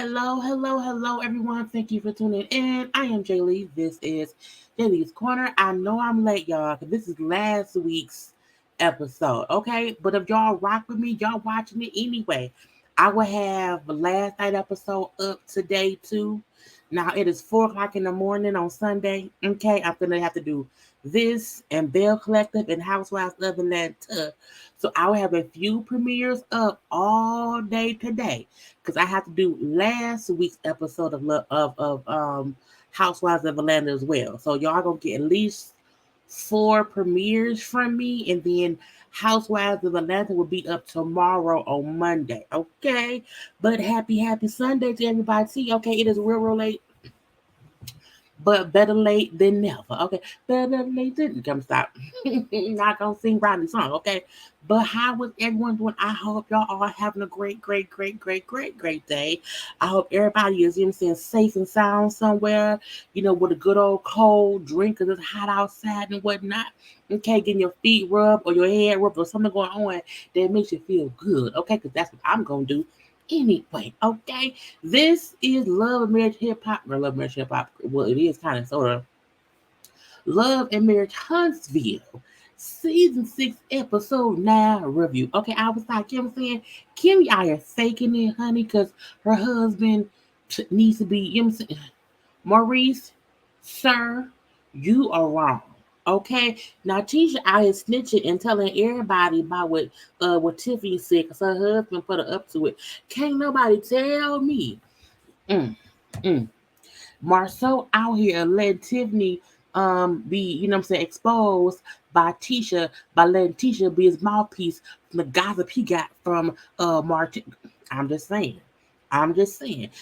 Hello, everyone. Thank you for tuning in. I am Jaylee. This is JayLeesCorner. I know I'm late, y'all, because this is last week's episode, okay? But if y'all rock with me, y'all watching it anyway. I will have the last night episode up today, too. Now, it is 4 o'clock in the morning on Sunday, okay? I'm going to have to do this and Bell Collective and Housewives of Atlanta. So I will have a few premieres up all day today because I have to do last week's episode of Housewives of Atlanta as well. So y'all gonna get at least 4 premieres from me, and then Housewives of Atlanta will be up tomorrow on Monday. Okay, but happy Sunday to everybody. See, okay, it is real late. But better late than never. Okay. Better late than come stop. Not gonna sing Rodney's song, okay? But how was everyone doing? I hope y'all are having a great day. I hope everybody is, saying, safe and sound somewhere, with a good old cold drink because it's hot outside and whatnot. Okay, getting your feet rubbed or your head rubbed or something going on that makes you feel good. Okay, because that's what I'm gonna do anyway, okay? This is Love and Marriage Hip Hop, or Love and Marriage Hip Hop. Well, it is kind of sort of Love and Marriage Huntsville, Season 6, Episode 9 review. Okay, I was like, saying? Kimmi out here faking it, honey, because her husband needs to be, saying? Maurice, sir, you are wrong. Okay, now Tisha out here snitching and telling everybody about what Tiffany said because her husband put her up to it. Can't nobody tell me. Mm, mm. Marceau out here letting Tiffany be, exposed by Tisha by letting Tisha be his mouthpiece from the gossip he got from Martin. I'm just saying.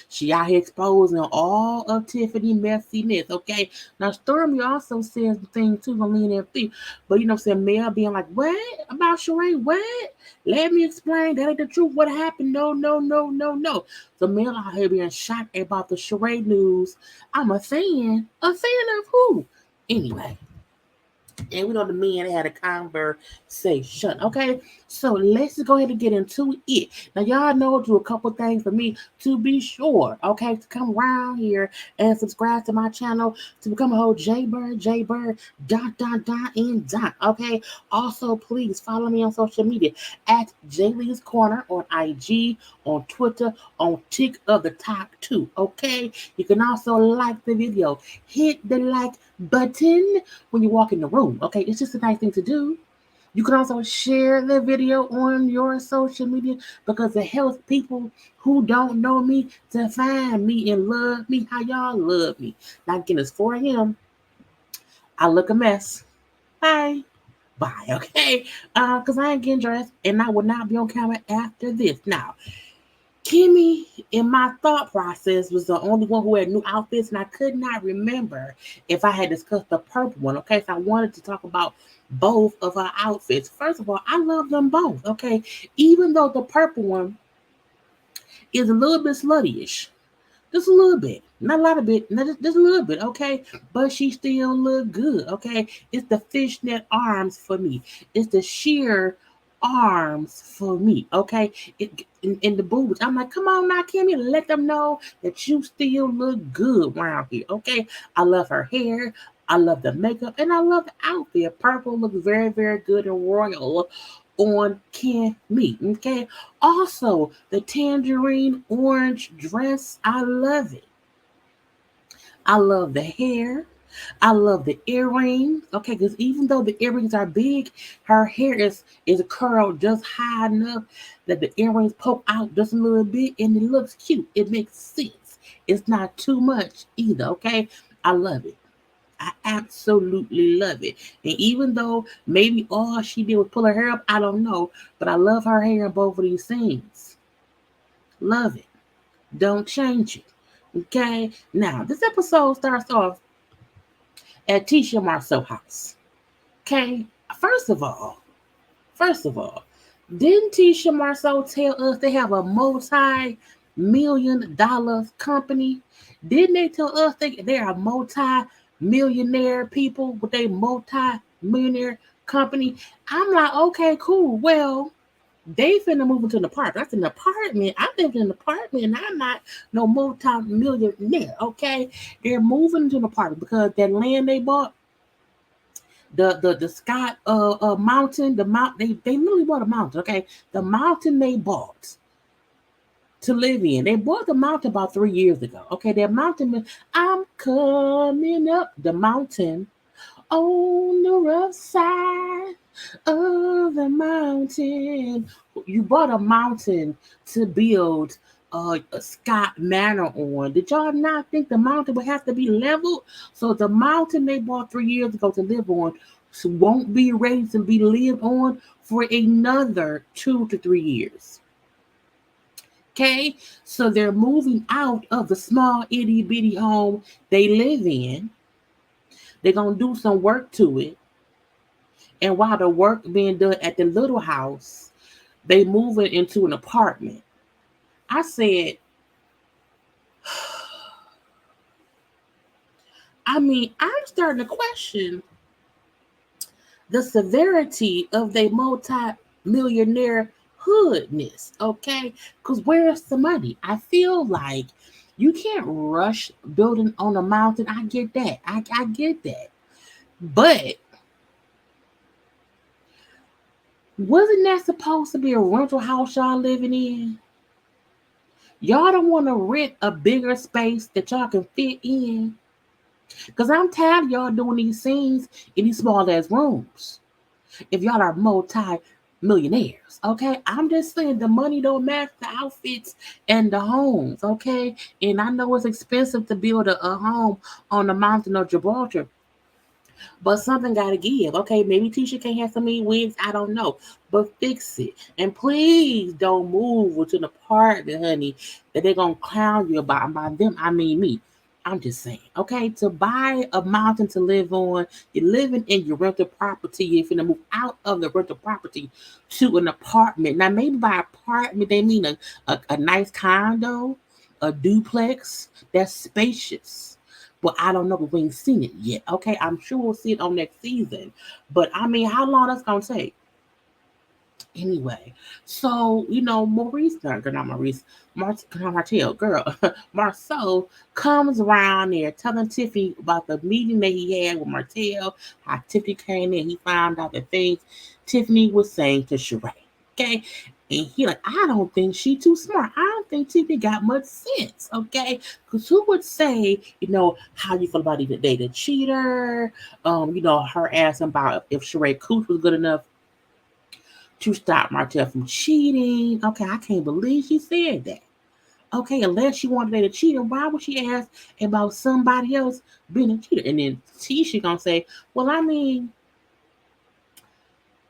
She out here exposing all of Tiffany messiness, okay? Now, Stormy also says the thing too, gonna lean in through. But Mel being like, what? About Sheree? What? Let me explain. That ain't the truth. What happened? No. So Mel out here being shocked about the Sheree news. I'm a fan. A fan of who? Anyway. And we know the men had a conversation. Okay, so let's just go ahead and get into it. Now, y'all know to do a couple things for me to be sure. Okay, to come around here and subscribe to my channel to become a whole JayBird, dot. Okay, also please follow me on social media at JayLeesCorner on IG, on Twitter, on Tick of the Top 2. Okay, you can also like the video, hit the like button when you walk in the room. Okay, it's just a nice thing to do. You can also share the video on your social media because it helps people who don't know me to find me and love me how y'all love me. Now again, it's 4 a.m. I look a mess. Bye. Bye, okay? Because I ain't getting dressed and I will not be on camera after this. Now, Kimmi, in my thought process, was the only one who had new outfits, and I could not remember if I had discussed the purple one. Okay, so I wanted to talk about both of her outfits. First of all, I love them both. Okay, even though the purple one is a little bit sluttyish, just a little bit, not a lot of bit, just a little bit. Okay, but she still look good. Okay, it's the fishnet arms for me. It's the sheer arms for me. Okay, in the boobs. I'm like, come on now, Kimmi, let them know that you still look good around here. Okay, I love her hair. I love the makeup and I love the outfit. Purple looks very good and royal on Kimmi. Okay, also the tangerine orange dress. I love it. I love the hair. I love the earrings. Okay, because even though the earrings are big, her hair is curled just high enough that the earrings poke out just a little bit and it looks cute. It makes sense. It's not too much either. Okay, I love it. I absolutely love it. And even though maybe all she did was pull her hair up, I don't know. But I love her hair in both of these scenes. Love it. Don't change it. Okay. Now, this episode starts off at Tisha Marceau house. Okay. First of all, didn't Tisha Marceau tell us they have a multi-million-dollar company? Didn't they tell us they are multi-millionaire people with a multi-millionaire company? I'm like, okay, cool. Well, They finna move into an apartment. That's an apartment. I live in an apartment and I'm not no multi-millionaire, okay? They're moving into an apartment because that land they bought, the Scott mountain, the mount they literally bought a mountain, okay? The mountain they bought to live in. They bought the mountain about 3 years ago. Okay, that mountain, I'm coming up the mountain on the rough side of the mountain. You bought a mountain to build a Scott Manor on. Did y'all not think the mountain would have to be leveled? So the mountain they bought 3 years ago to live on won't be ready to be lived on for another 2 to 3 years. Okay, so they're moving out of the small itty bitty home they live in. They're gonna do some work to it, and while the work being done at the little house, they moving into an apartment. I said, I'm starting to question the severity of their multi-millionaire hoodness, okay? Because where's the money? I feel like you can't rush building on a mountain. I get that. I get that. But wasn't that supposed to be a rental house y'all living in? Y'all don't want to rent a bigger space that y'all can fit in? Because I'm tired of y'all doing these scenes in these small ass rooms. If y'all are multi-millionaires, okay? I'm just saying the money don't match the outfits and the homes, okay? And I know it's expensive to build a home on the mountain of Gibraltar, but something gotta give. Okay, maybe Tisha can't have so many wigs. I don't know. But fix it. And please don't move into the apartment, honey, that they're gonna clown you about. And by them, I mean me. I'm just saying, okay, to buy a mountain to live on, you're living in your rental property, you're gonna move out of the rental property to an apartment. Now, maybe by apartment, they mean a nice condo, a duplex that's spacious. But I don't know, but we ain't seen it yet. Okay, I'm sure we'll see it on next season. But I mean, how long that's gonna take? Anyway, so Maurice, not Maurice, Martell, girl, Marceau comes around there telling Tiffany about the meeting that he had with Martell, how Tiffany came in, he found out the things Tiffany was saying to Sheree. Okay. And he like, I don't think she too smart. I don't think Tiffany got much sense. Okay. Because who would say, how you feel about either date a cheater? Her asking about if Sheree Cooch was good enough to stop Martell from cheating. Okay, I can't believe she said that. Okay, unless she wanted to date a cheater, why would she ask about somebody else being a cheater? And then Tisha gonna say, well, I mean,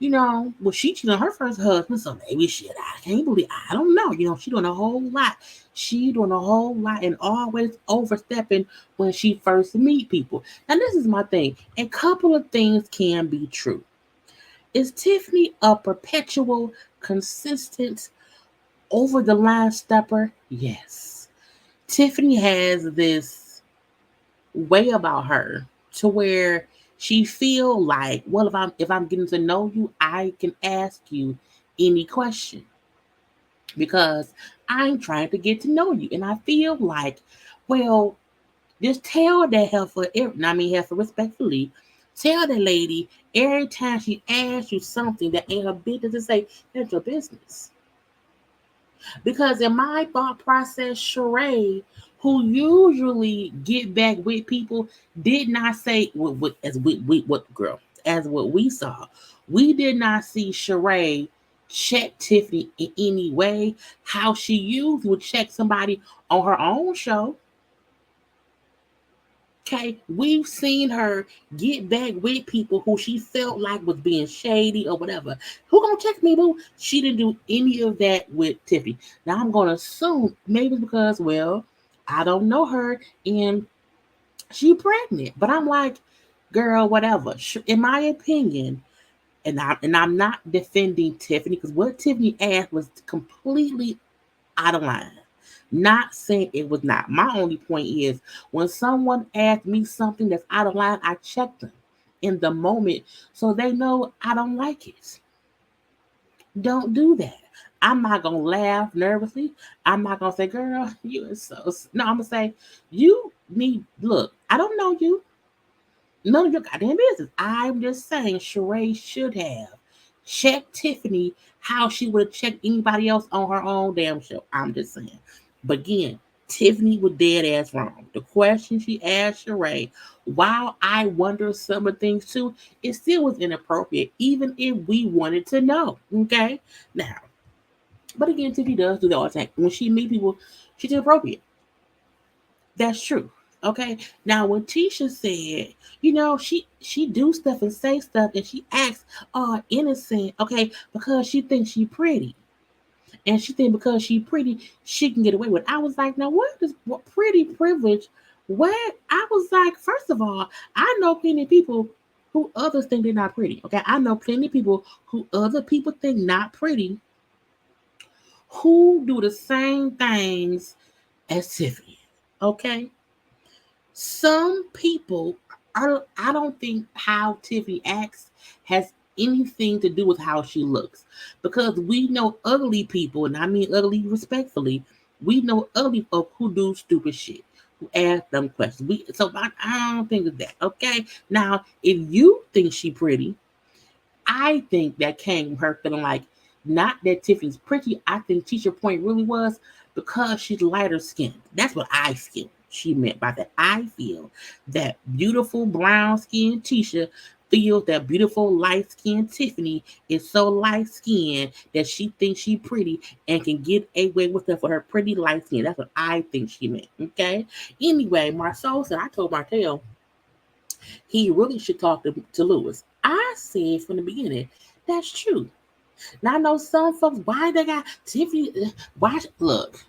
she cheated on her first husband, so maybe shit, I can't believe, I don't know. She doing a whole lot. She doing a whole lot and always overstepping when she first meet people. Now, this is my thing. A couple of things can be true. Is Tiffany a perpetual, consistent, over the line stepper? Yes. Tiffany has this way about her to where she feel like, well, if I'm getting to know you, I can ask you any question because I'm trying to get to know you. And I feel like, well, just tell that heifer respectfully, tell the lady every time she asks you something that ain't her business to say, that's your business. Because in my thought process, Sheree, who usually get back with people, did not say as what we saw. We did not see Sheree check Tiffany in any way. How she used would check somebody on her own show. Okay, we've seen her get back with people who she felt like was being shady or whatever. Who gonna check me, boo? She didn't do any of that with Tiffany. Now I'm gonna assume maybe because, well, I don't know her and she pregnant. But I'm like, girl, whatever. In my opinion, and I'm not defending Tiffany because what Tiffany asked was completely out of line. Not saying it was not. My only point is when someone asks me something that's out of line, I check them in the moment so they know I don't like it. Don't do that. I'm not gonna laugh nervously. I'm not gonna say, "Girl, you are so." No, I'm gonna say, "You need look. I don't know you. None of your goddamn business." I'm just saying, Sheree should have checked Tiffany how she would have checked anybody else on her own damn show. I'm just saying. But again, Tiffany was dead ass wrong. The question she asked Sheree, while I wonder some of things too, it still was inappropriate, even if we wanted to know. Okay? Now, but again, Tiffany does do that all the time. When she meet people, she's inappropriate. That's true. Okay. Now when Tisha said, she do stuff and say stuff and she acts innocent, okay, because she thinks she pretty. And she think because she pretty, she can get away with it. I was like, now what pretty privilege? What I was like, first of all, I know plenty of people who others think they're not pretty. Okay. I know plenty of people who other people think not pretty who do the same things as Tiffany. Okay. Some people, I don't think how Tiffany acts has anything to do with how she looks. Because we know ugly people, and I mean ugly respectfully, we know ugly folk who do stupid shit, who ask dumb questions. I don't think of that. Okay. Now, if you think she pretty, I think that came from her feeling like not that Tiffany's pretty. I think teacher point really was because she's lighter skinned. That's what I feel she meant by that. I feel that beautiful brown skinned Tisha feels that beautiful light skinned Tiffany is so light skinned that she thinks she pretty and can get away with it for her pretty light skin. That's what I think she meant. Okay. Anyway, Marceau said I told Martell he really should talk to Lewis. I said from the beginning, that's true. Now I know some folks, why they got Tiffany, why, look,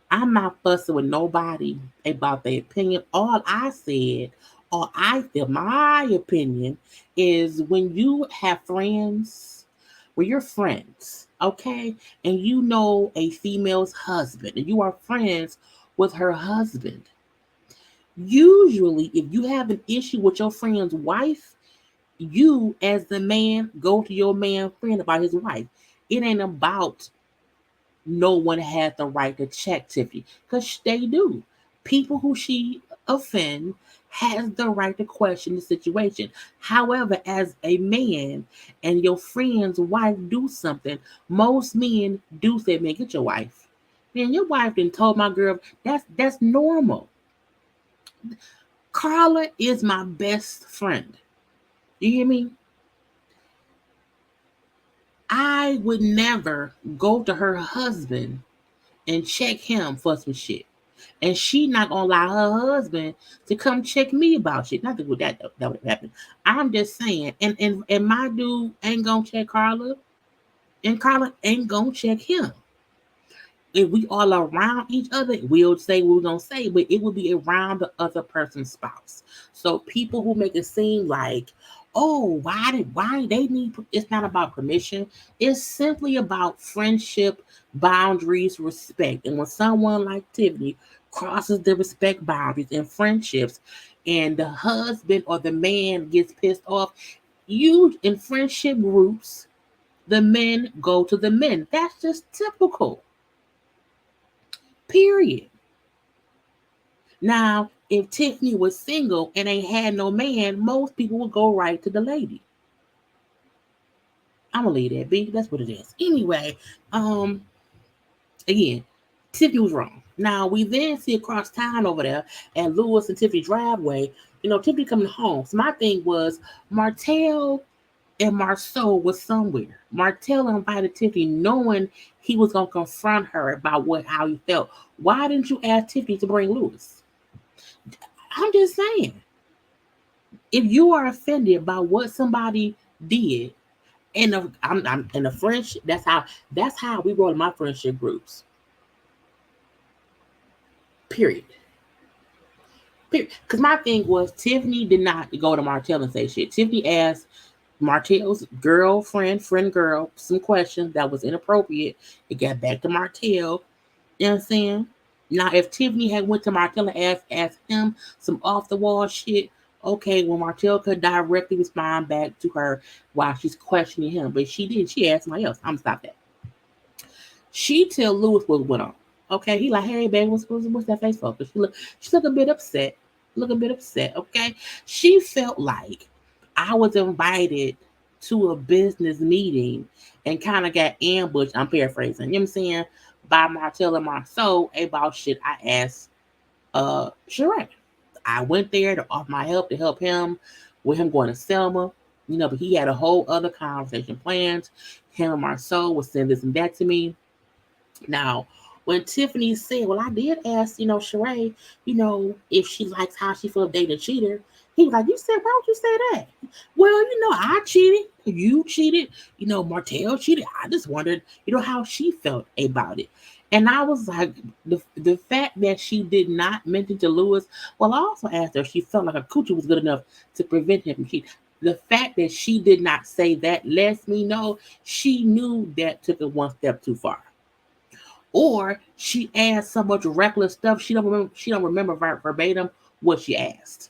I'm not fussing with nobody about their opinion. All I feel, my opinion is when you have friends, when you're friends, okay, and you know a female's husband, and you are friends with her husband, usually if you have an issue with your friend's wife, you as the man go to your man friend about his wife. It ain't about no one has the right to check Tiffany because they do. People who she offend has the right to question the situation. However, as a man and your friend's wife do something, most men do say, "Man, get your wife." Man, your wife done told my girl that's normal. Karla is my best friend. You hear me? I would never go to her husband and check him for some shit. And she not gonna allow her husband to come check me about shit. Not that that would happen. I'm just saying, and my dude ain't gonna check Karla, and Karla ain't gonna check him. If we all around each other, we'll say what we're gonna say, but it will be around the other person's spouse. So people who make it seem like, oh, why they need, it's not about permission. It's simply about friendship, boundaries, respect. And when someone like Tiffany crosses the respect boundaries in friendships, and the husband or the man gets pissed off, you in friendship groups, the men go to the men. That's just typical. Period. Now, if Tiffany was single and ain't had no man, most people would go right to the lady. I'm gonna leave that be. That's what it is. Anyway, um, again, Tiffany was wrong. Now we then see across town over there at Lewis and Tiffany driveway. Tiffany coming home. So my thing was Martell and Marceau was somewhere. Martell invited Tiffany knowing he was gonna confront her about how he felt. Why didn't you ask Tiffany to bring Lewis? I'm just saying, if you are offended by what somebody did I'm in a friendship, that's how we roll in my friendship groups. Period. Period. Because my thing was Tiffany did not go to Martell and say shit. Tiffany asked Martell's friend girl, some questions that was inappropriate. It got back to Martell. You know what I'm saying? Now, if Tiffany had went to Martell and asked him some off the wall shit, Okay, well, Martell could directly respond back to her while she's questioning him, but she didn't. She asked somebody else. I'm gonna stop that. She tell Lewis what went on. Okay, he like, hey, babe, what's that face for? She look a bit upset. Look a bit upset. Okay, she felt like I was invited to a business meeting and kind of got ambushed. I'm paraphrasing. You know what I'm saying? By Martell and Marceau about shit I asked Sheree. I went there to offer my help to help him with him going to Selma. But he had a whole other conversation planned. Him and Marceau was saying this and that to me. Now, when Tiffany said, well, I did ask, Sheree, if she likes how she feels dating a cheater, he was like, you said, why would you say that? Well, I cheated. You cheated. Martell cheated. I just wondered, how she felt about it. And I was like, the fact that she did not mention to Lewis, well, I also asked her if she felt like her coochie was good enough to prevent him from cheating. The fact that she did not say that lets me know she knew that took it one step too far. Or she asked so much reckless stuff she don't remember verbatim what she asked.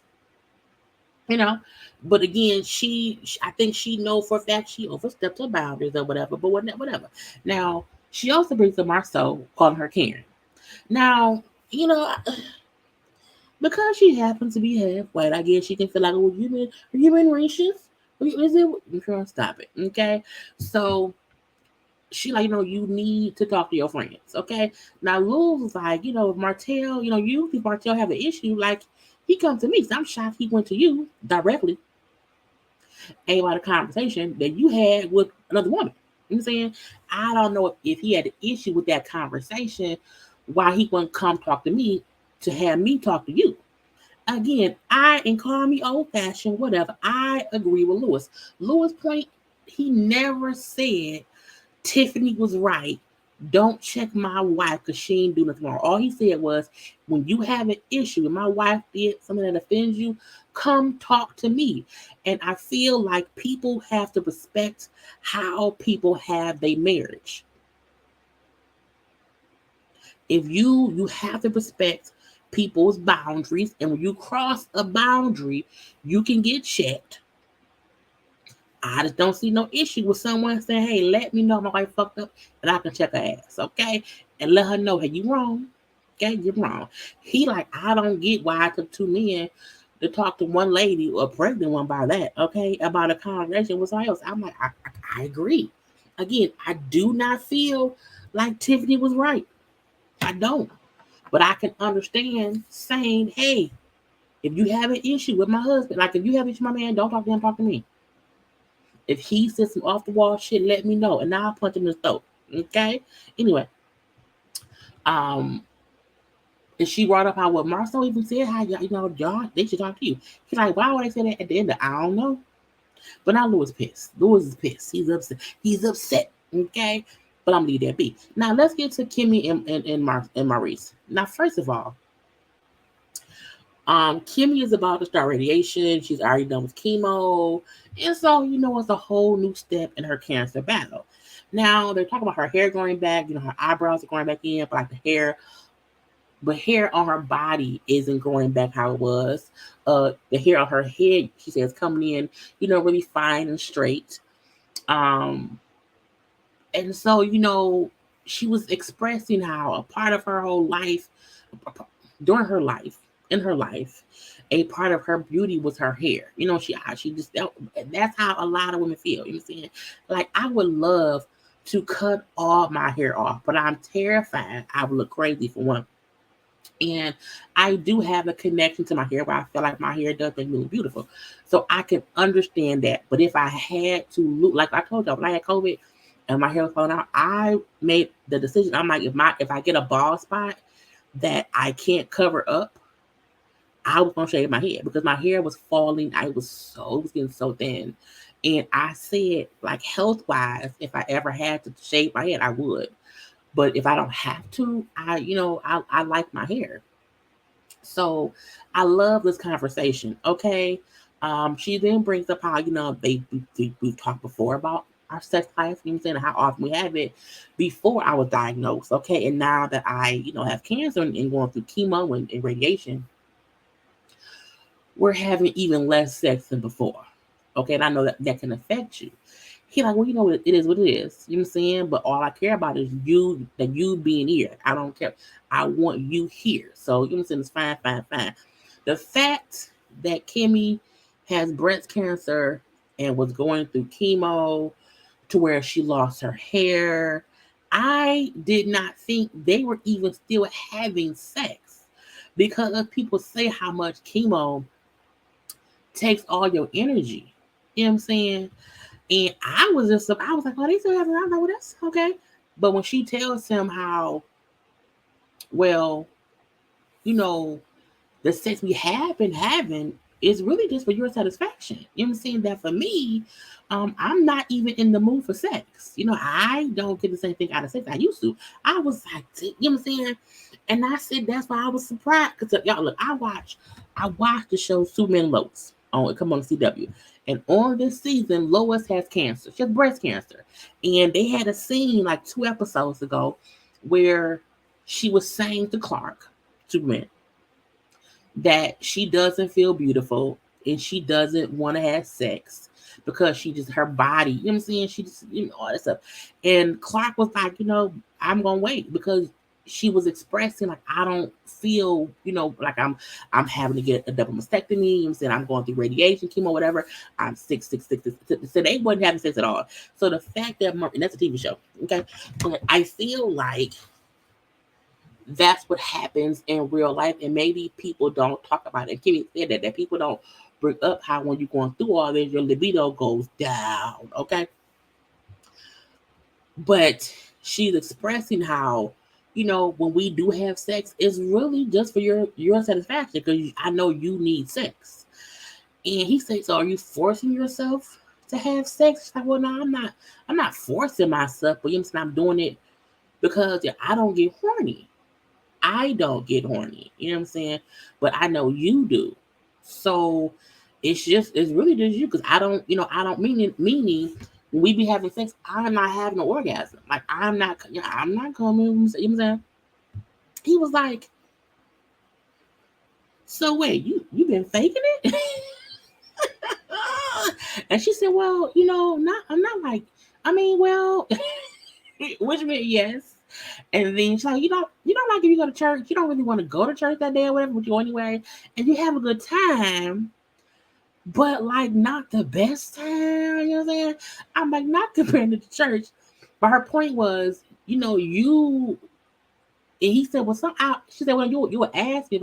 You know, but again, I think she know for a fact she overstepped her boundaries or whatever. But whatever. Now she also brings up Marceau, calling her Karen. Now because she happens to be half white, I guess she can feel like, well, you been racist? Is it? I'm trying to stop it. Okay, so she like, you need to talk to your friends, okay? Now Luz was like, if Martell, if Martell have an issue, like he come to me. So I'm shocked he went to you directly about a conversation that you had with another woman. You know what I'm saying? I don't know if he had an issue with that conversation, why he wouldn't come talk to me to have me talk to you. Again, and call me old fashioned, whatever. I agree with Lewis. Lewis' point, he never said Tiffany was right. Don't check my wife because she ain't do nothing wrong. All he said was, when you have an issue and my wife did something that offends you, come talk to me. And I feel like people have to respect how people have their marriage. If you have to respect people's boundaries, and when you cross a boundary, you can get checked. I just don't see no issue with someone saying, hey, let me know my wife fucked up and I can check her ass, okay? And let her know, hey, you wrong. Okay, you're wrong. He like, I don't get why I took 2 men to talk to one lady, or a pregnant one by that, okay, about a conversation with someone else. I'm like, I agree. Again, I do not feel like Tiffany was right. I don't. But I can understand saying, hey, if you have an issue with my husband, like if you have an issue with my man, don't talk to him, talk to me. If he says some off the wall shit, let me know, and I'll punch him in the throat. Okay. Anyway, um, and she brought up how what Marcel even said, how y'all they should talk to you. He's like, why would they say that at the end? I don't know. But now Louis pissed. Louis is pissed. He's upset. He's upset. Okay. But I'm gonna leave that be. Now let's get to Kimmi and Maurice. Now, first of all, Kimmi is about to start radiation. She's already done with chemo. And so, it's a whole new step in her cancer battle. Now, they're talking about her hair growing back. Her eyebrows are growing back in, but like the hair on her body isn't growing back how it was. The hair on her head, she says, coming in, really fine and straight. And so, she was expressing how a part of her whole life, during her life, in her life, a part of her beauty was her hair. She just that's how a lot of women feel. You know what I'm saying? Like, I would love to cut all my hair off, but I'm terrified I would look crazy for one. And I do have a connection to my hair where I feel like my hair does make me look beautiful. So I can understand that. But if I had to look, like I told y'all, when I had COVID and my hair was falling out, I made the decision. I'm like, if I get a bald spot that I can't cover up, I was gonna shave my head because my hair was falling. It was getting so thin. And I said, like, health wise, if I ever had to shave my head, I would. But if I don't have to, I like my hair. So I love this conversation. Okay. She then brings up how, we've talked before about our sex life, you know what I'm saying, and how often we have it before I was diagnosed. Okay. And now that I, have cancer and going through chemo and radiation, we're having even less sex than before. Okay, and I know that can affect you. He like, well, you know, it is what it is. You know what I'm saying? But all I care about is you being here. I don't care. I want you here. So, you know what I'm saying? It's fine, fine, fine. The fact that Kimmi has breast cancer and was going through chemo to where she lost her hair, I did not think they were even still having sex because people say how much chemo takes all your energy. You know what I'm saying? And I was like, oh, they still having, I was like, well, that's okay. But when she tells him how, well, you know, the sex we have been having is really just for your satisfaction. You know what I'm saying? That for me, I'm not even in the mood for sex. You know, I don't get the same thing out of sex I used to. I was like, you know what I'm saying? And I said that's why I was surprised. Because y'all look, I watched the show Superman Lois on come on CW. And on this season, Lois has cancer. She has breast cancer. And they had a scene like 2 episodes ago where she was saying to Clark, Superman, that she doesn't feel beautiful and she doesn't want to have sex because she just her body, you know what I'm saying? She just, you know, all that stuff. And Clark was like, you know, I'm gonna wait because she was expressing like I don't feel, you know, like I'm having to get a double mastectomy, you know what I'm saying? I'm going through radiation, chemo, whatever. I'm sick. So they wasn't having sex at all. So the fact that and that's a TV show, okay? But I feel like that's what happens in real life, and maybe people don't talk about it. And Kimmi said that people don't bring up how when you're going through all this, your libido goes down, okay? But she's expressing how, you know, when we do have sex, it's really just for your satisfaction because I know you need sex. And he said, so are you forcing yourself to have sex? She's like, well, no, I'm not forcing myself, but you know, I'm doing it because I don't get horny. I don't get horny, you know what I'm saying? But I know you do. So it's really just you because I don't meaning when we be having sex, I'm not having an orgasm. Like I'm not coming, you know what I'm saying? He was like, so wait, you been faking it? And she said, well, you know, I'm not like, I mean, well, which meant yes. And then she's like, you don't like if you go to church, you don't really want to go to church that day or whatever, but you go anyway, and you have a good time, but like not the best time, you know what I'm saying? I'm like, not comparing to the church. But her point was, you know, you and he said, well, she said, well, you would ask me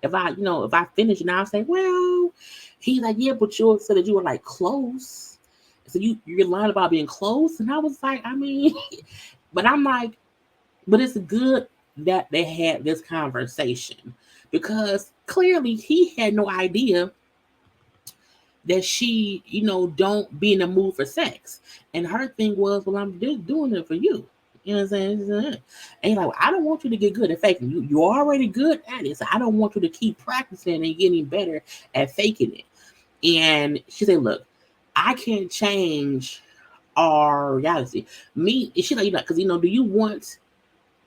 if I finish, and I'll say, well, he's like, yeah, but you said that you were like close. So you're lying about being close. And I was like, I mean, but I'm like, but it's good that they had this conversation because clearly he had no idea that she, you know, don't be in the mood for sex. And her thing was, well, I'm just doing it for you. You know what I'm saying? And you're like, well, I don't want you to get good at faking. You're already good at it. So I don't want you to keep practicing and getting better at faking it. And she said, look, I can't change our reality. Me, she like, because, you know, do you want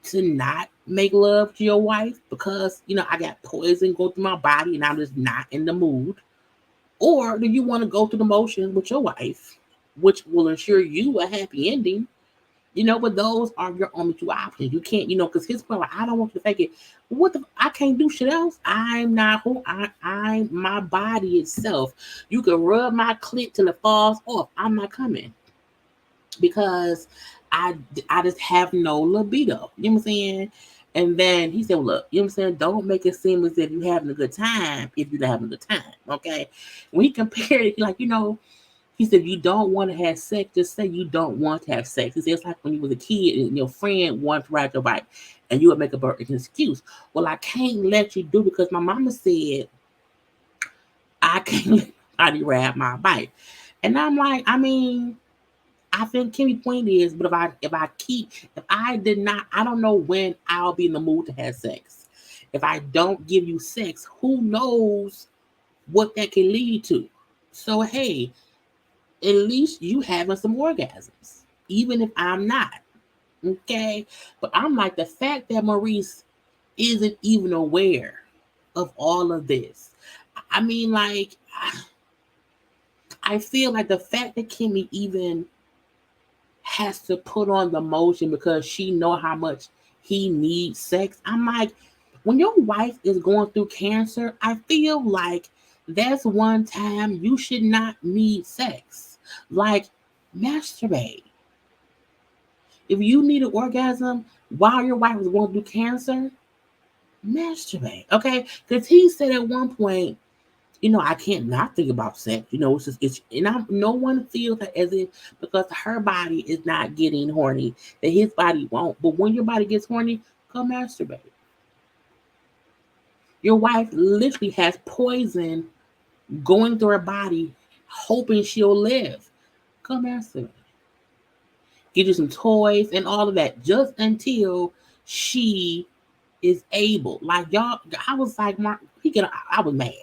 to not make love to your wife because, you know, I got poison going through my body and I'm just not in the mood? Or do you want to go through the motions with your wife, which will ensure you a happy ending? You know, but those are your only two options. You can't, you know, because his point, like, I don't want you to fake it. I can't do shit else. I'm not who I'm my body itself. You can rub my clit till it falls off. I'm not coming because I just have no libido. You know what I'm saying? And then he said, well, look, you know what I'm saying? Don't make it seem as if you're having a good time if you're not having a good time. Okay. When he compared it, like, you know, he said, you don't want to have sex, just say you don't want to have sex. He said, it's like when you was a kid and your friend wanted to ride your bike and you would make an excuse. Well, I can't let you do because my mama said I can't let anybody ride my bike. And I'm like, I mean, I think Kimmi's point is, but if I did not, I don't know when I'll be in the mood to have sex. If I don't give you sex, who knows what that can lead to? So hey, at least you having some orgasms, even if I'm not. Okay, but I'm like the fact that Maurice isn't even aware of all of this. I mean, like, I feel like the fact that Kimmi even has to put on the motion because she know how much he needs sex. I'm like, when your wife is going through cancer, I feel like that's one time you should not need sex. Like, masturbate. If you need an orgasm while your wife is going through cancer, masturbate. Okay? Because he said at one point, I can't not think about sex. It's just no one feels that as if because her body is not getting horny that his body won't. But when your body gets horny, go masturbate. Your wife literally has poison going through her body, hoping she'll live. Go masturbate. Get you some toys and all of that, just until she is able. Like y'all, I was like, Mark, I was mad.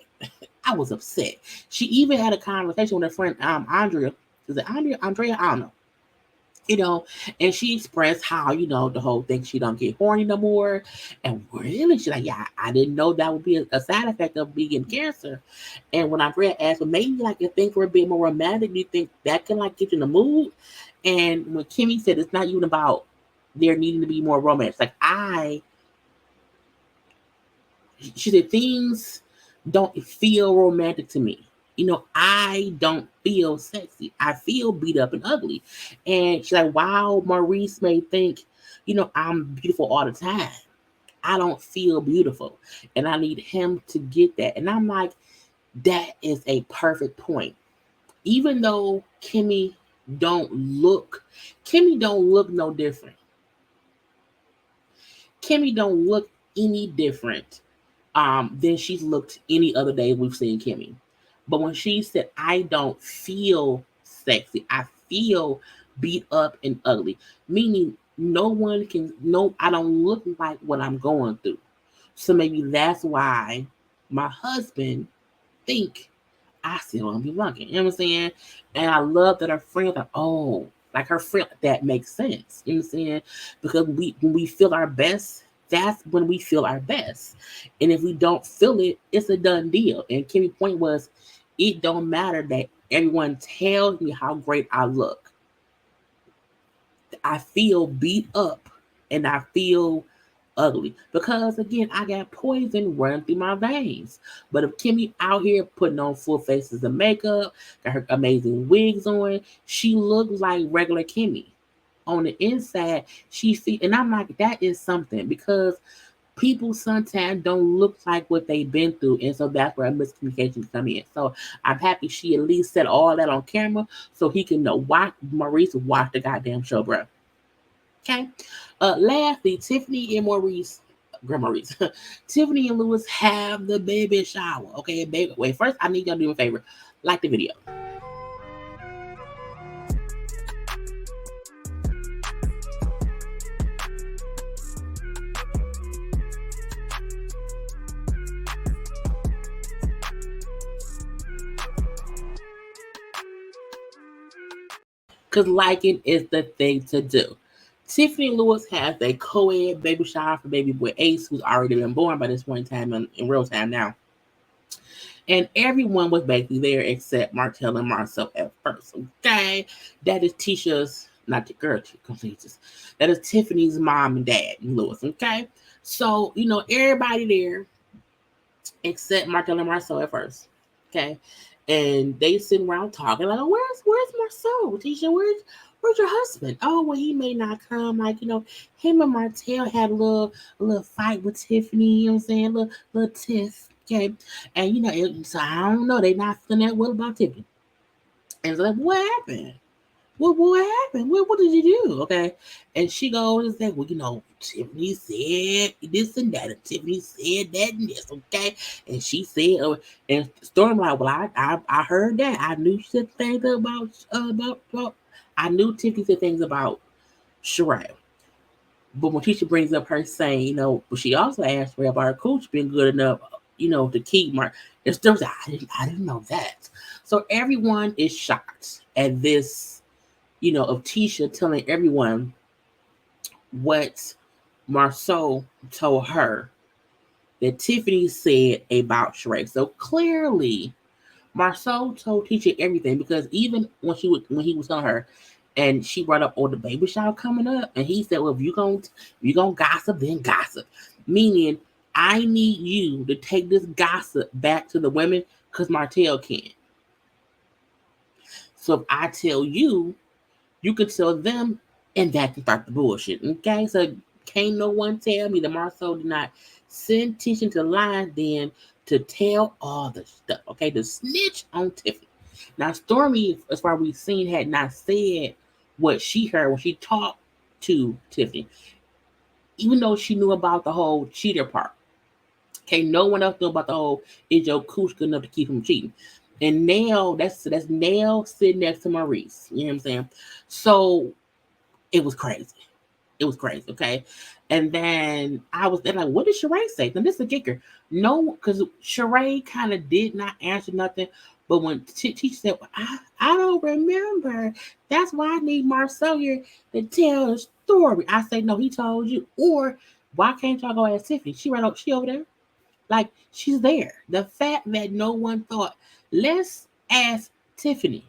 I was upset. She even had a conversation with her friend Andrea. Is it Andrea? I don't know. And she expressed how, the whole thing she don't get horny no more. And really, she's like, yeah, I didn't know that would be a side effect of being cancer. And when Andrea asked, well, maybe like you think we're being more romantic, do you think that can like get you in the mood? And when Kimmi said it's not even about there needing to be more romance, like she said things don't feel romantic to me. I don't feel sexy. I feel beat up and ugly. And she's like, wow, Maurice may think, I'm beautiful all the time. I don't feel beautiful. And I need him to get that. And I'm like, that is a perfect point. Even though Kimmi don't look no different. Kimmi don't look any different than she's looked any other day we've seen Kimmi. But when she said, I don't feel sexy, I feel beat up and ugly, meaning I don't look like what I'm going through. So maybe that's why my husband think I still want to be lucky. You know what I'm saying? And I love that her friend was like, oh, like her friend, that makes sense. You know what I'm saying? Because when we feel our best, that's when we feel our best. And if we don't feel it, it's a done deal. And Kimmy's point was, it don't matter that everyone tells me how great I look. I feel beat up and I feel ugly because again I got poison running through my veins. But if Kimmi out here putting on full faces of makeup, got her amazing wigs on, she looks like regular Kimmi. On the inside, and I'm like, that is something because people sometimes don't look like what they've been through, and so that's where miscommunications come in. So I'm happy she at least said all that on camera so he can know why Maurice watch the goddamn show, bro. Okay. Lastly, Tiffany and Maurice, Tiffany and Lewis have the baby shower. Okay, baby. Wait, first I need y'all to do me a favor. Like the video. Because liking is the thing to do. Tiffany Lewis has a co-ed baby shower for baby boy Ace, who's already been born by this point in time in real time now. And everyone was basically there except Martell and Marcel at first. Okay. That is Tishas, not the girl, Tishas. That is Tiffany's mom and dad, Lewis. Okay. So, everybody there except Martell and Marcel at first. Okay. And they sitting around talking like, oh, where's Marcel? Tisha, where's your husband? Oh, well, he may not come. Like, him and Martell had a little fight with Tiffany, you know what I'm saying? A little tiff. Okay. And so I don't know. They not feeling that well about Tiffany. And it's like, what happened? What happened? What did you do? Okay. And she goes and said, well, Tiffany said this and that, and Tiffany said that and this, okay? And she said, and Storm like, well, I heard that. I knew she said things about I knew Tiffany said things about Sheree. But when Tisha brings up her saying, but she also asked her about her coach being good enough, to keep Mark. And Storm said, I didn't know that. So everyone is shocked at this, of Tisha telling everyone what Marceau told her that Tiffany said about Sheree. So clearly, Marceau told Tisha everything, because even when he was telling her, and she brought up, oh, the baby shower coming up, and he said, well, if you gonna gossip, then gossip. Meaning, I need you to take this gossip back to the women, because Martell can't. So if I tell you, you could tell them, and that can start the bullshit. Okay, so can't no one tell me that Marceau did not send Tisha to the line then to tell all the stuff. Okay, to snitch on Tiffany. Now Stormy, as far as we've seen, had not said what she heard when she talked to Tiffany, even though she knew about the whole cheater part. Okay, no one else knew about the whole is your cooch good enough to keep him cheating. And Nell, that's Nell sitting next to Maurice. You know what I'm saying? So it was crazy. It was crazy, okay? And then I was then like, what did Sheree say? Now this is a kicker. No, because Sheree kind of did not answer nothing. But when she said, well, I don't remember. That's why I need Marceau here to tell the story. I say, no, he told you. Or why can't y'all go ask Tiffany? She over there. Like, she's there. The fact that no one thought, let's ask Tiffany.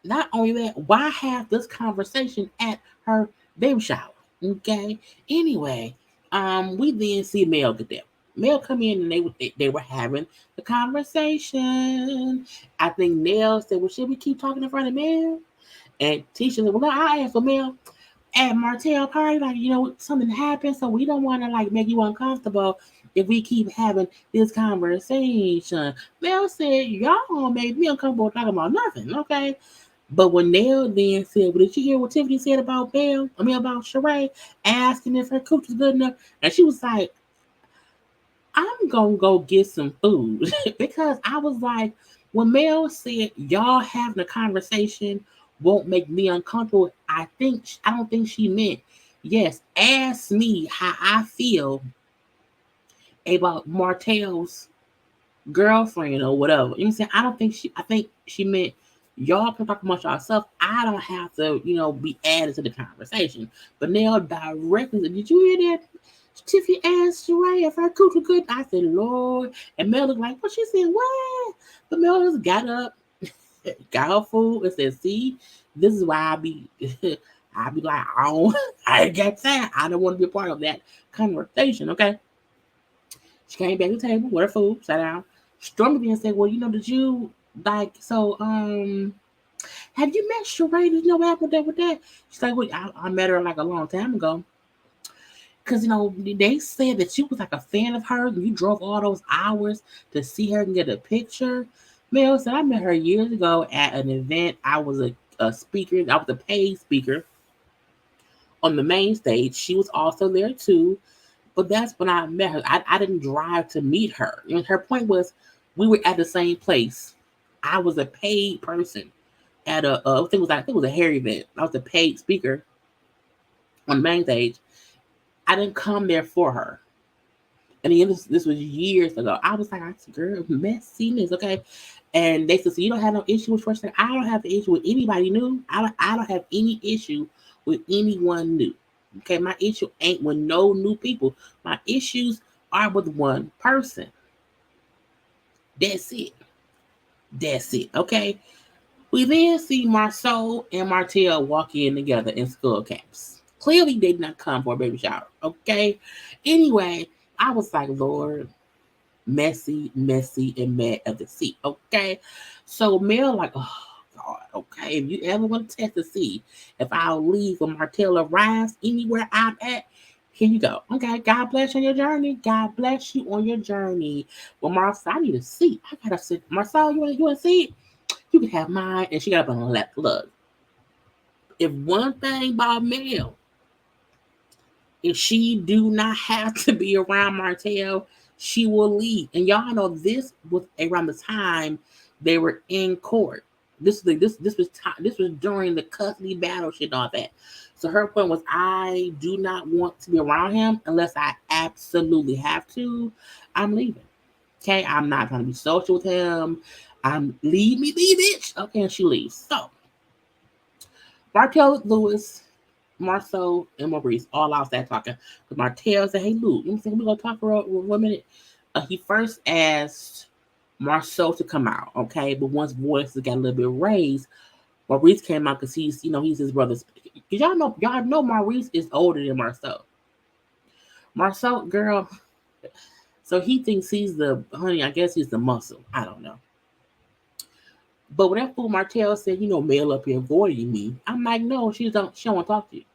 Not only that, why have this conversation at her baby shower? Okay. Anyway, we then see Mel get there. Mel come in and they were having the conversation. I think Nell said, well, should we keep talking in front of Mel? And Tisha said, well, I asked for Mel at Martell party, like, something happened, so we don't want to like make you uncomfortable if we keep having this conversation. Mel said, y'all gonna make me uncomfortable talking about nothing, okay? But when Nell then said, well, did you hear what Tiffany said about about Sheree, asking if her cooch was good enough? And she was like, I'm gonna go get some food. Because I was like, when Mel said y'all having a conversation won't make me uncomfortable, I don't think she meant, yes, ask me how I feel about Martell's girlfriend or whatever. You know what I'm saying? I think she meant y'all can talk amongst yourself. I don't have to, be added to the conversation. But Nell directly said, did you hear that? Tiffany asked Sheree if her cooch was good. I said, Lord. And Mel looked like, what? She said, what? But Mel just got up, got her food, and said, see, this is why I be like, I ain't got time. I don't want to be a part of that conversation, okay? She came back to the table with her food, sat down. Stormy then said, well, did you, like, so, have you met Sheree? Did you know what happened with that? She's like, well, I met her like a long time ago. Because, they said that you was like a fan of hers and you drove all those hours to see her and get a picture. Mel said, I met her years ago at an event. I was a speaker. I was a paid speaker on the main stage. She was also there too. But that's when I met her. I didn't drive to meet her. Her point was we were at the same place. I was a paid person at I think it was a hair event. I was a paid speaker on the main stage. I didn't come there for her. And again, this was years ago. I was like, girl, messiness, okay? And they said, so you don't have no issue with first thing. I don't have the issue with anybody new. I don't have any issue with anyone new. Okay, my issue ain't with no new people. My issues are with one person. That's it. That's it. Okay. We then see Marceau and Martell walk in together in skull caps. Clearly, they did not come for a baby shower. Okay. Anyway, I was like, Lord, messy, and mad at the seat. Okay. So Mel, like, oh God, okay. If you ever want to test to see if I'll leave when Martell arrives anywhere I'm at, here you go. Okay. God bless you on your journey. God bless you on your journey. Well, Marcel, I need a seat. I gotta sit. Marcel, you want a seat? You can have mine. And she got up and left. Look, if one thing about Mel, if she do not have to be around Martell, she will leave. And y'all know this was around the time they were in court. This was during the custody battle shit and all that. So her point was, I do not want to be around him unless I absolutely have to. I'm leaving. Okay, I'm not trying to be social with him. Leave me be, bitch. Okay, and she leaves. So Martell Lewis Marceau and Maurice all outside talking. Because Martell said, hey, Luke, you know what I'm saying? We're going to talk for 1 minute. He first asked Marceau to come out, okay? But once voices got a little bit raised, Maurice came out because he's his brother's. Because y'all know Maurice is older than Marceau. Marceau, girl, so he thinks he's the, honey, I guess he's the muscle. I don't know. But when that fool Martell said, Mel up here avoiding me, I'm like, no, she don't want to talk to you.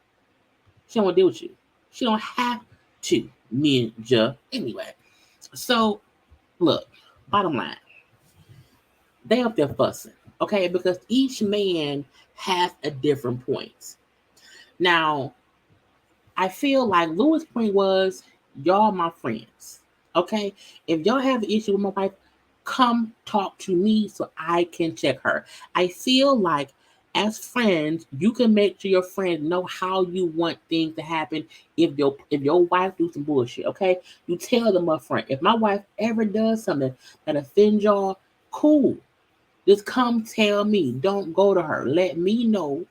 She don't want to deal with you. She don't have to, ninja. Anyway, so look, bottom line, they up there fussing, okay? Because each man has a different point. Now, I feel like Louis' point was, y'all my friends, okay? If y'all have an issue with my wife, come talk to me so I can check her. I feel like as friends, you can make sure your friend know how you want things to happen if your wife do some bullshit, okay? You tell them up front. If my wife ever does something that offends y'all, cool. Just come tell me. Don't go to her. Let me know.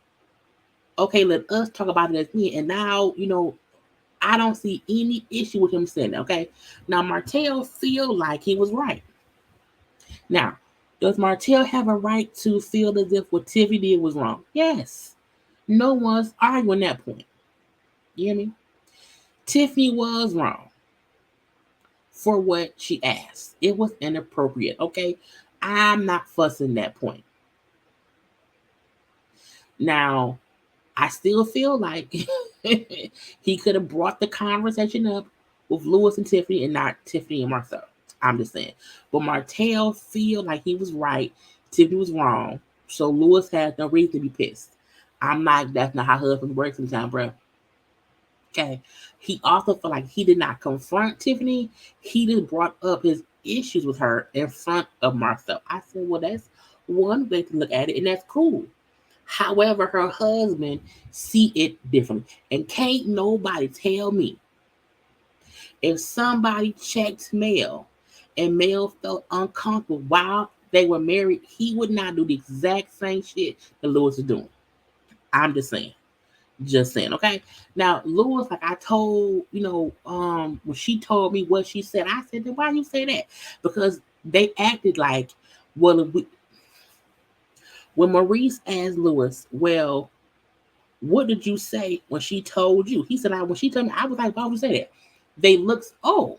Okay, let us talk about it as me. And now, I don't see any issue with him saying that, okay? Now, Martell feel like he was right. Now, does Martell have a right to feel as if what Tiffany did was wrong? Yes. No one's arguing that point. You hear me? Tiffany was wrong for what she asked. It was inappropriate, okay? I'm not fussing that point. Now, I still feel like he could have brought the conversation up with Louis and Tiffany and not Tiffany and Marcel. I'm just saying. But Martell feel like he was right. Tiffany was wrong. So Louis has no reason to be pissed. I'm like, that's not how husbands work sometimes, bro. Okay. He also felt like he did not confront Tiffany. He just brought up his issues with her in front of Marcel. I said, well, that's one way to look at it, and that's cool. However, her husband see it differently. And can't nobody tell me if somebody checked Mel and Mel felt uncomfortable while they were married, he would not do the exact same shit that Louis is doing. I'm just saying. Just saying, okay? Now, Louis, like I told, when she told me what she said, I said, then why you say that? Because they acted like, well, when Maurice asked Louis, well, what did you say when she told you? He said, when she told me, I was like, why would you say that? They looked, oh,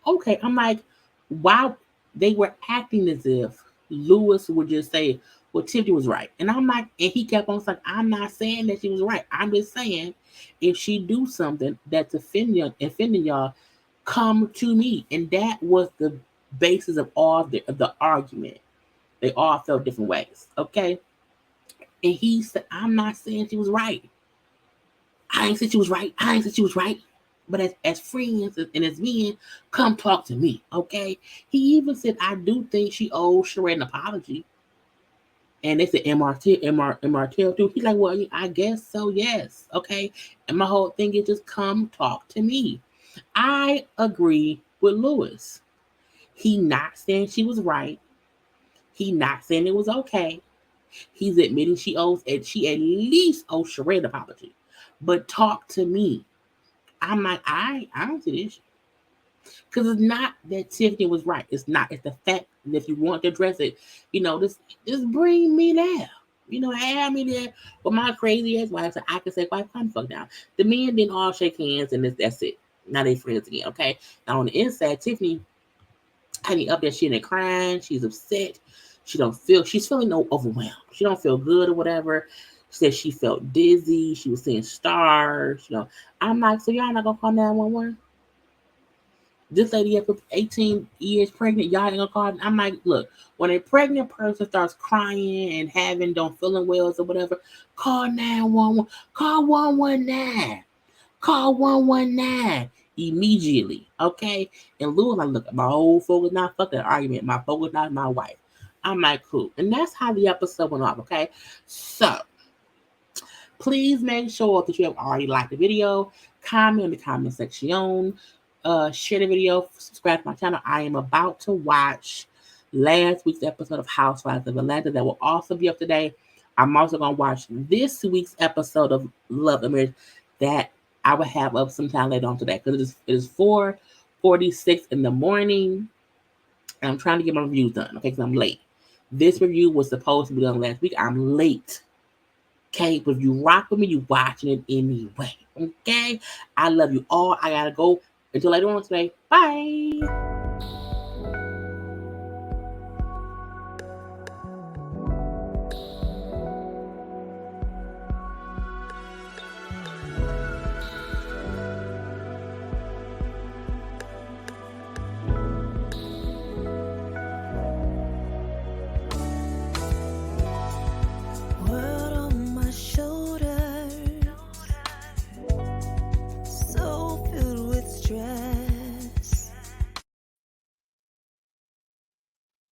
okay. I'm like, wow. They were acting as if Louis would just say, well, Tiffany was right. And I'm like, and he kept on saying, I'm not saying that she was right. I'm just saying, if she do something that's offending y'all, come to me. And that was the basis of all the argument. They all felt different ways. Okay. And he said, I'm not saying she was right. I ain't said she was right. I ain't said she was right. But as friends and as men, come talk to me, okay? He even said, I do think she owes Sheree an apology. And they said, MRT too. He's like, well, I guess so, yes, okay? And my whole thing is just come talk to me. I agree with Louis. He not saying she was right. He not saying it was okay. He's admitting she at least owes Sheree an apology. But talk to me. I'm like, I don't see the issue. Because it's not that Tiffany was right. It's not. It's the fact that if you want to address it, just bring me there. Have me there with my crazy ass wife so I can say, wife, calm the fuck down. The men didn't all shake hands and that's it. Now they friends again, okay? Now on the inside, Tiffany, honey, up there, she ain't crying. She's upset. She's feeling no overwhelmed. She don't feel good or whatever. She said she felt dizzy. She was seeing stars. I'm like, so y'all not gonna call 911? This lady up 18 years pregnant, y'all ain't gonna call. I'm like, look, when a pregnant person starts crying and don't feeling well or whatever, call 911. Call 119. Call 119 immediately, okay? And Louis like, look, my whole focus not fucking argument. My focus not my wife. I'm like, cool. And that's how the episode went off, okay? So, please make sure that you have already liked the video, comment in the comment section, share the video, subscribe to my channel. I am about to watch last week's episode of Housewives of Atlanta that will also be up today. I'm also gonna watch this week's episode of Love and Marriage that I will have up sometime later on today because it is 4:46 in the morning. And I'm trying to get my reviews done, okay? Because I'm late. This review was supposed to be done last week. I'm late. Okay, but if you rock with me, you watching it anyway. Okay, I love you all. I gotta go until later on today. Bye.